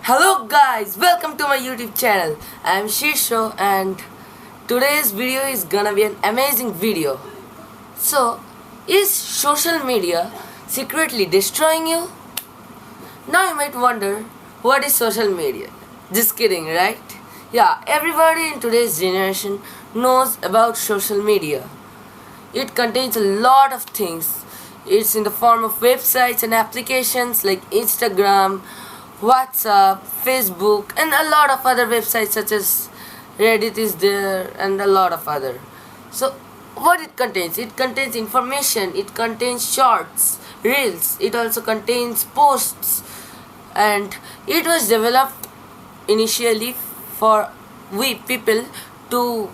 Hello guys, welcome to my YouTube channel. I am Shisho and today's video is gonna be an amazing video. So, is social media secretly destroying you? Now you might wonder, what is social media? Just kidding, right? Yeah, everybody in today's generation knows about social media. It contains a lot of things. It's in the form of websites and applications like Instagram, WhatsApp, Facebook, and a lot of other websites such as Reddit is there and a lot of other. So what it contains? It contains information, it contains shorts, reels, it also contains posts, and it was developed initially for we people to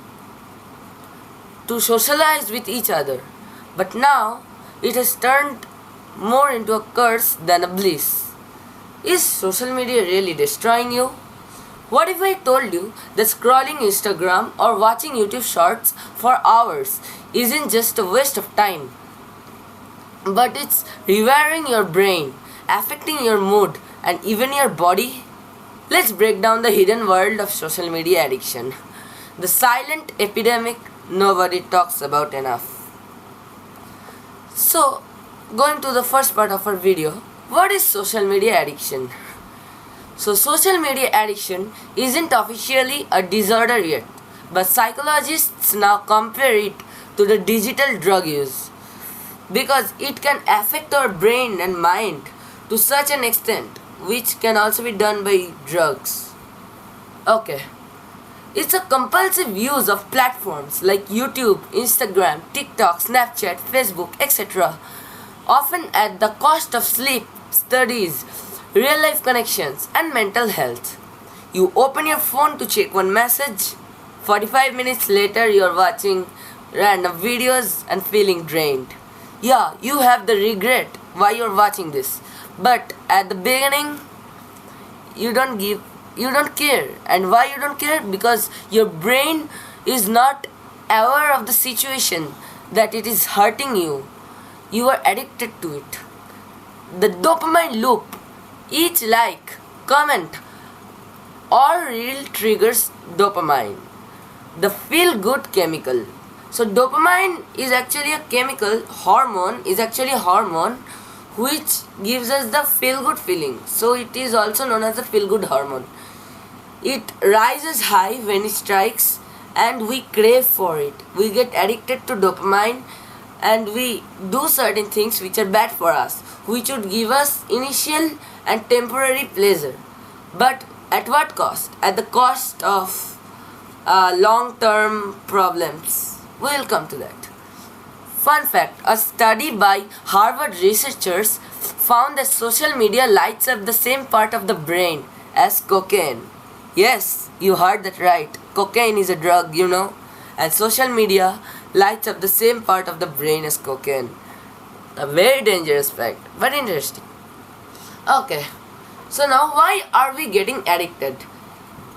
socialize with each other. But now it has turned more into a curse than a bliss. Is social media really destroying you? What if I told you that scrolling Instagram or watching YouTube shorts for hours isn't just a waste of time, but it's rewiring your brain, affecting your mood, and even your body? Let's break down the hidden world of social media addiction, the silent epidemic nobody talks about enough. So, going to the first part of our video, what is social media addiction? So, social media addiction isn't officially a disorder yet, but psychologists now compare it to the digital drug use because it can affect our brain and mind to such an extent which can also be done by drugs. Okay. It's a compulsive use of platforms like YouTube, Instagram, TikTok, Snapchat, Facebook, etc., often at the cost of sleep, studies, real life connections, and mental health. You open your phone to check one message, 45 minutes later you're watching random videos and feeling drained. Yeah, you have the regret why you're watching this, but at the beginning you don't care. And why you don't care? Because your brain is not aware of the situation that it is hurting you. You are addicted to it. The dopamine loop, each like, comment or reel triggers dopamine, the feel good chemical. So dopamine is actually a chemical, hormone is actually a hormone which gives us the feel good feeling. So it is also known as the feel good hormone. It rises high when it strikes and we crave for it. We get addicted to dopamine and we do certain things which are bad for us, which would give us initial and temporary pleasure. But at what cost? At the cost of long-term problems. We'll come to that. Fun fact, a study by Harvard researchers found that social media lights up the same part of the brain as cocaine. Yes, you heard that right. Cocaine is a drug, and social media lights up the same part of the brain as cocaine. A very dangerous fact, but interesting. Okay, so now why are we getting addicted?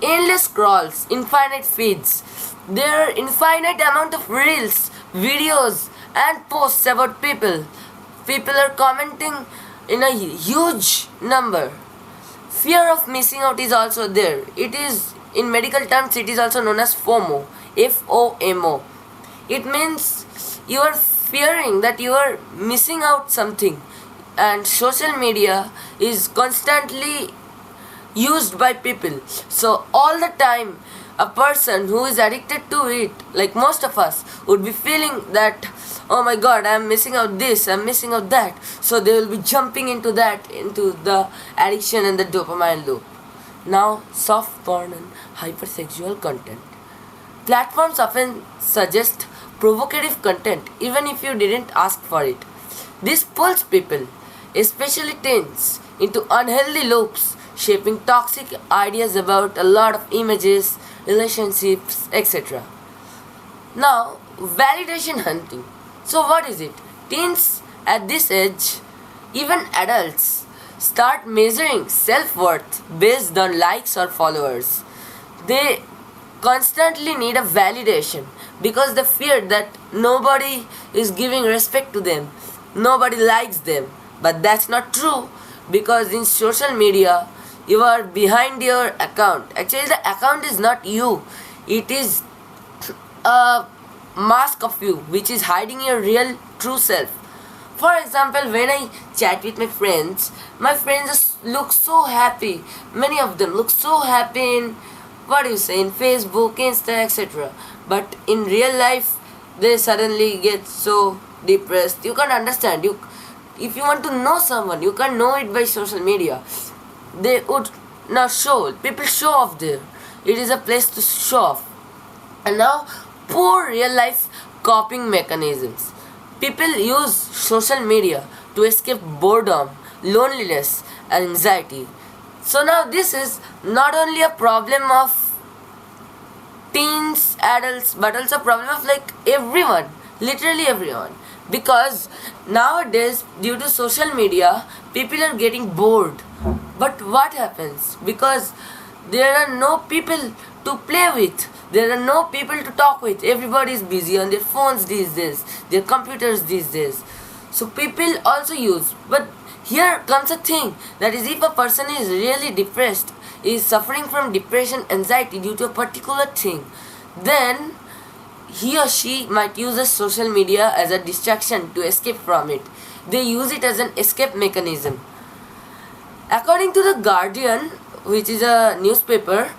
Endless scrolls, infinite feeds. There are infinite amount of reels, videos, and posts about people. People are commenting in a huge number. Fear of missing out is also there. It is, in medical terms, it is also known as FOMO. F-O-M-O. It means you are fearing that you are missing out something. And social media is constantly used by people. So all the time, a person who is addicted to it, like most of us, would be feeling that, oh my god, I am missing out this, I am missing out that. So they will be jumping into the addiction and the dopamine loop. Now, soft porn and hypersexual content. Platforms often suggest provocative content even if you didn't ask for it. This pulls people, especially teens, into unhealthy loops, shaping toxic ideas about a lot of images, relationships, etc. Now, validation hunting. So what is it? Teens at this age, even adults, start measuring self-worth based on likes or followers. They constantly need a validation because they fear that nobody is giving respect to them, nobody likes them. But that's not true, because in social media You are behind your account. Actually, the account is not you. It is a mask of you which is hiding your real true self. For example, when I chat with my friends just look so happy. Many of them look so happy in, what do you say, in Facebook, Insta, etc. But in real life, they suddenly get so depressed. You can't understand. If you want to know someone, you can't know it by social media. They would now show. People show off there. It is a place to show off. And now, poor real life coping mechanisms. People use social media to escape boredom, loneliness, and anxiety. So now this is not only a problem of teens, adults, but also a problem of like everyone, literally everyone. Because nowadays, due to social media, people are getting bored. But what happens? Because there are no people to play with. There are no people to talk with. Everybody is busy on their phones these days, their computers these days. So people also use. But here comes a thing, that is, if a person is really depressed, is suffering from depression, anxiety due to a particular thing, then he or she might use the social media as a distraction to escape from it. They use it as an escape mechanism. According to The Guardian, which is a newspaper,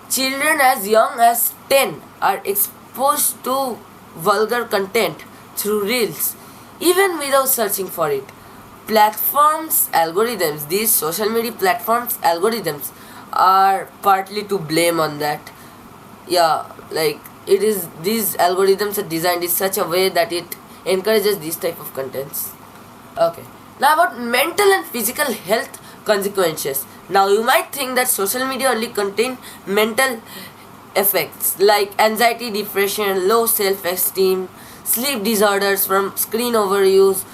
children as young as 10 are exposed to vulgar content through reels, even without searching for it. These social media platforms, algorithms, are partly to blame on that. Yeah, like it is, these algorithms are designed in such a way that it encourages these type of contents. Okay, now about mental and physical health consequences. Now you might think that social media only contain mental effects like anxiety, depression, low self-esteem, sleep disorders from screen overuse,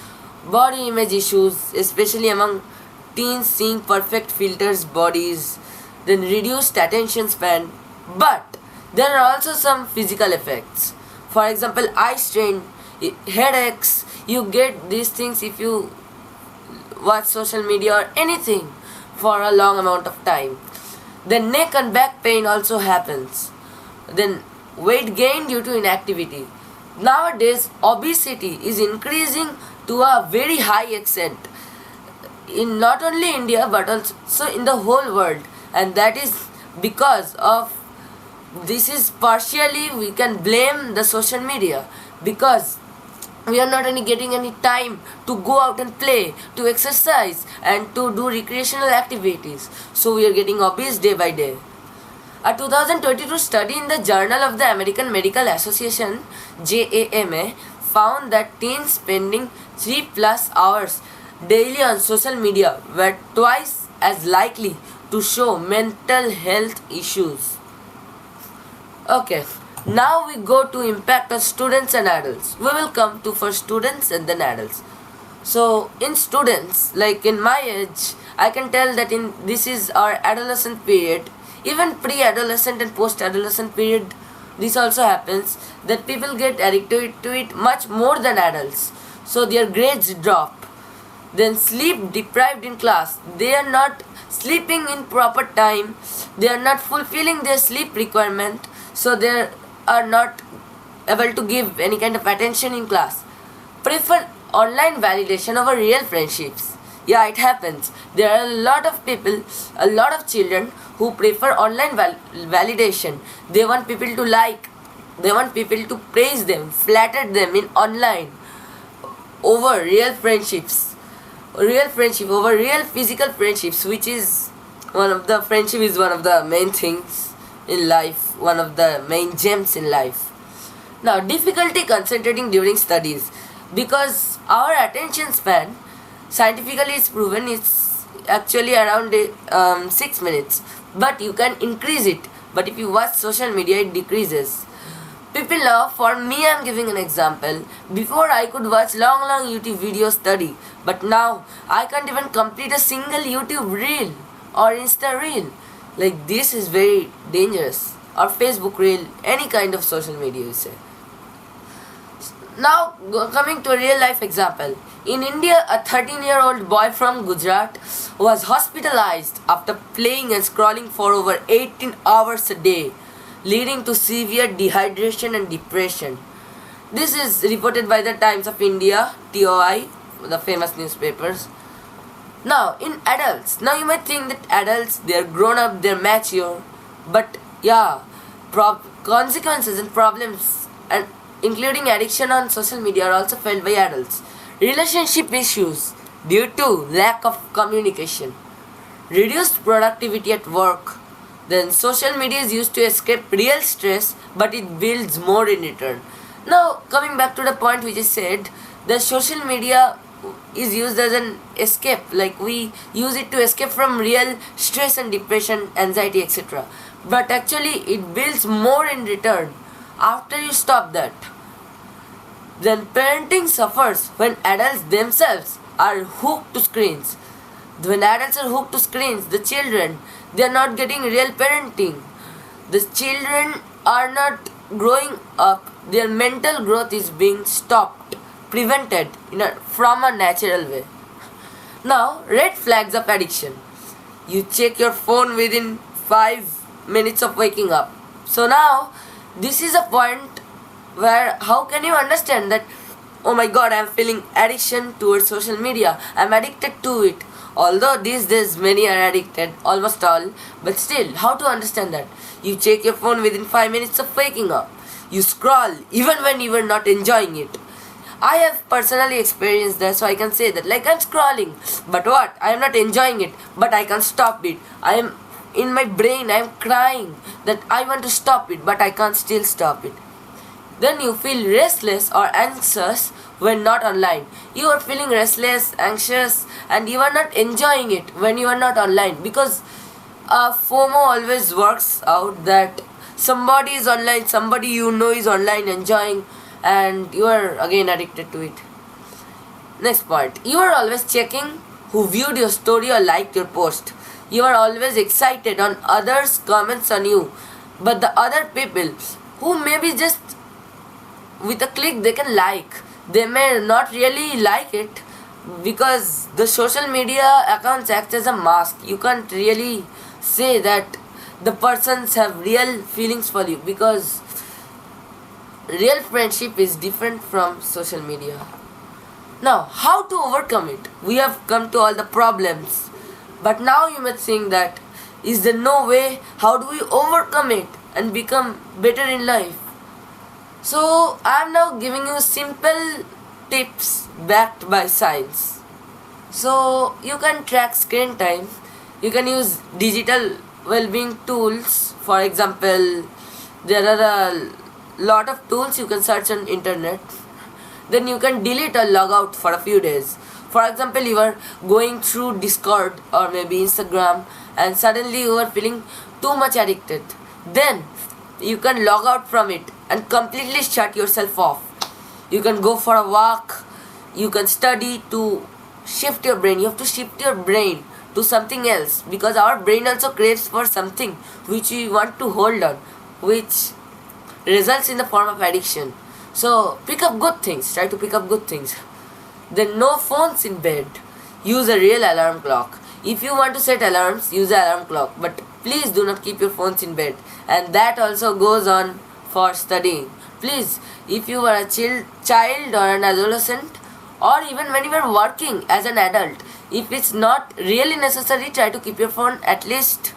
body image issues, especially among teens seeing perfect filters bodies, then reduced attention span. But there are also some physical effects. For example, eye strain, headaches. You get these things if you watch social media or anything for a long amount of time. Then neck and back pain also happens. Then weight gain due to inactivity. Nowadays, obesity is increasing to a very high extent in not only India but also in the whole world, and that is because of this. Is partially we can blame the social media, because we are not only getting any time to go out and play, to exercise and to do recreational activities, so we are getting obese day by day. A 2022 study in the Journal of the American Medical Association, JAMA, found that teens spending 3+ hours daily on social media were twice as likely to show mental health issues. Okay, now we go to impact on students and adults. We will come to first students and then adults. So in students, like in my age, I can tell that in this is our adolescent period, even pre-adolescent and post-adolescent period, this also happens, that people get addicted to it much more than adults. So their grades drop. Then sleep deprived in class. They are not sleeping in proper time. They are not fulfilling their sleep requirement. So they are not able to give any kind of attention in class. Prefer online validation over real friendships. Yeah, it happens. There are a lot of people, a lot of children who prefer online validation. They want people to like, they want people to praise them, flatter them in online over real friendships. Real friendship over real physical friendships, which is friendship is one of the main things in life, one of the main gems in life. Now, difficulty concentrating during studies, because our attention span, scientifically it's proven, it's actually around 6 minutes, but you can increase it. But if you watch social media, it decreases. People now, for me, I'm giving an example. Before I could watch long YouTube videos study, but now I can't even complete a single YouTube reel or Insta reel. Like, this is very dangerous. Or Facebook reel, any kind of social media you say. Now, coming to a real life example. In India, a 13-year-old boy from Gujarat was hospitalized after playing and scrolling for over 18 hours a day, leading to severe dehydration and depression. This is reported by the Times of India, TOI, the famous newspapers. Now, in adults, now you might think that adults, they're grown up, they're mature, but yeah, consequences and problems and including addiction on social media are also felt by adults. Relationship issues due to lack of communication, reduced productivity at work. Then social media is used to escape real stress, but it builds more in return. Now, coming back to the point which is said, the social media is used as an escape, like we use it to escape from real stress and depression, anxiety, etc. But actually it builds more in return after you stop that. Then parenting suffers when adults themselves are hooked to screens. When adults are hooked to screens, the children, they are not getting real parenting. The children are not growing up, their mental growth is being stopped, prevented from a natural way. Now, red flags of addiction. You check your phone within 5 minutes of waking up. So now, this is a point where how can you understand that, oh my god, I am feeling addiction towards social media, I am addicted to it. Although these days many are addicted, almost all, but still, how to understand that? You check your phone within 5 minutes of waking up. You scroll even when you are not enjoying it. I have personally experienced that, so I can say that, like, I'm scrolling, but what? I am not enjoying it, but I can't stop it. I am in my brain, I am crying that I want to stop it, but I can't still stop it. Then you feel restless or anxious when not online. You are feeling restless, anxious, and you are not enjoying it when you are not online, because FOMO always works out that somebody is online, somebody you know is online enjoying, and you are again addicted to it. Next point, you are always checking who viewed your story or liked your post. You are always excited on others' comments on you, but the other people who maybe just with a click they can like, they may not really like it, because the social media accounts act as a mask. You can't really say that the persons have real feelings for you, because real friendship is different from social media. Now, how to overcome it? We have come to all the problems, but now you might think that, is there no way? How do we overcome it and become better in life? So I am now giving you simple tips backed by science. So you can track screen time. You can use digital well-being tools. For example, there are a lot of tools you can search on internet. Then you can delete or log out for a few days. For example, you are going through Discord or maybe Instagram, and suddenly you are feeling too much addicted. Then you can log out from it and completely shut yourself off. You can go for a walk. You can study to shift your brain. You have to shift your brain to something else, because our brain also craves for something which we want to hold on, which results in the form of addiction. So pick up good things. Try to pick up good things. Then no phones in bed. Use a real alarm clock. If you want to set alarms, use an alarm clock, but please do not keep your phones in bed. And that also goes on for studying. Please, if you are a child or an adolescent, or even when you are working as an adult, if it's not really necessary, try to keep your phone at least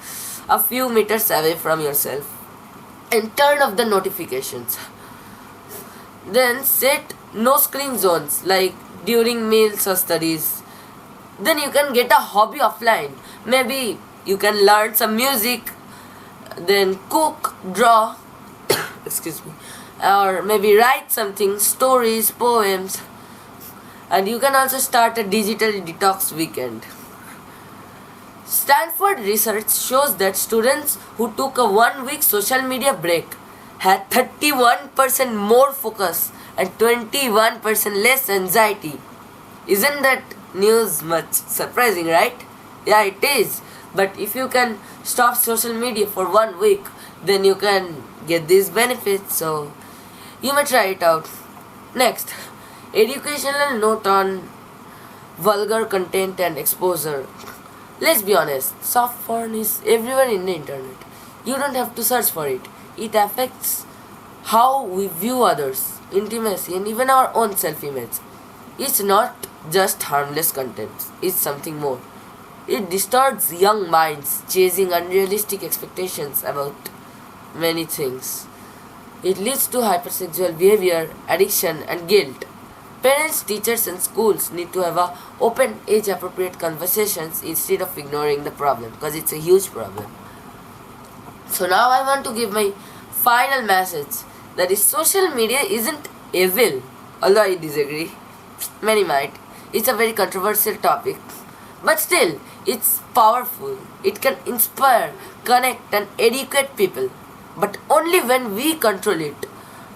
a few meters away from yourself. And turn off the notifications. Then set no screen zones, like during meals or studies. Then you can get a hobby offline. Maybe you can learn some music, then cook, draw, excuse me, or maybe write something, stories, poems. And you can also start a digital detox weekend. Stanford research shows that students who took a 1 week social media break had 31% more focus and 21% less anxiety. Isn't that news much surprising, right? Yeah, it is. But if you can stop social media for 1 week, then you can get these benefits. So you may try it out. Next, educational note on vulgar content and exposure. Let's be honest, soft porn is everywhere in the internet. You don't have to search for it. It affects how we view others, intimacy, and even our own self image. It's not just harmless content, it's something more. It distorts young minds, chasing unrealistic expectations about many things. It leads to hypersexual behavior, addiction, and guilt. Parents, teachers, and schools need to have a open, age-appropriate conversations instead of ignoring the problem, because it's a huge problem. So now I want to give my final message, that is, social media isn't evil, although I disagree. Many might. It's a very controversial topic. But still, it's powerful. It can inspire, connect, and educate people. But only when we control it,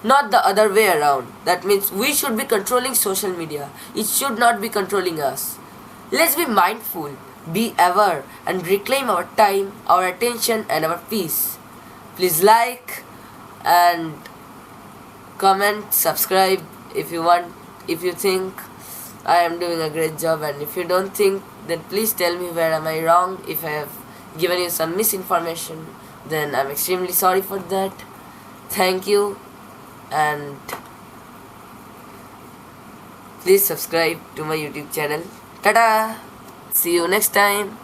not the other way around. That means we should be controlling social media. It should not be controlling us. Let's be mindful, be aware, and reclaim our time, our attention, and our peace. Please like and comment, subscribe if you want, if you think I am doing a great job, and if you don't think, then please tell me where am I wrong. If I have given you some misinformation, then I'm extremely sorry for that. Thank you, and please subscribe to my YouTube channel. Ta-da! See you next time.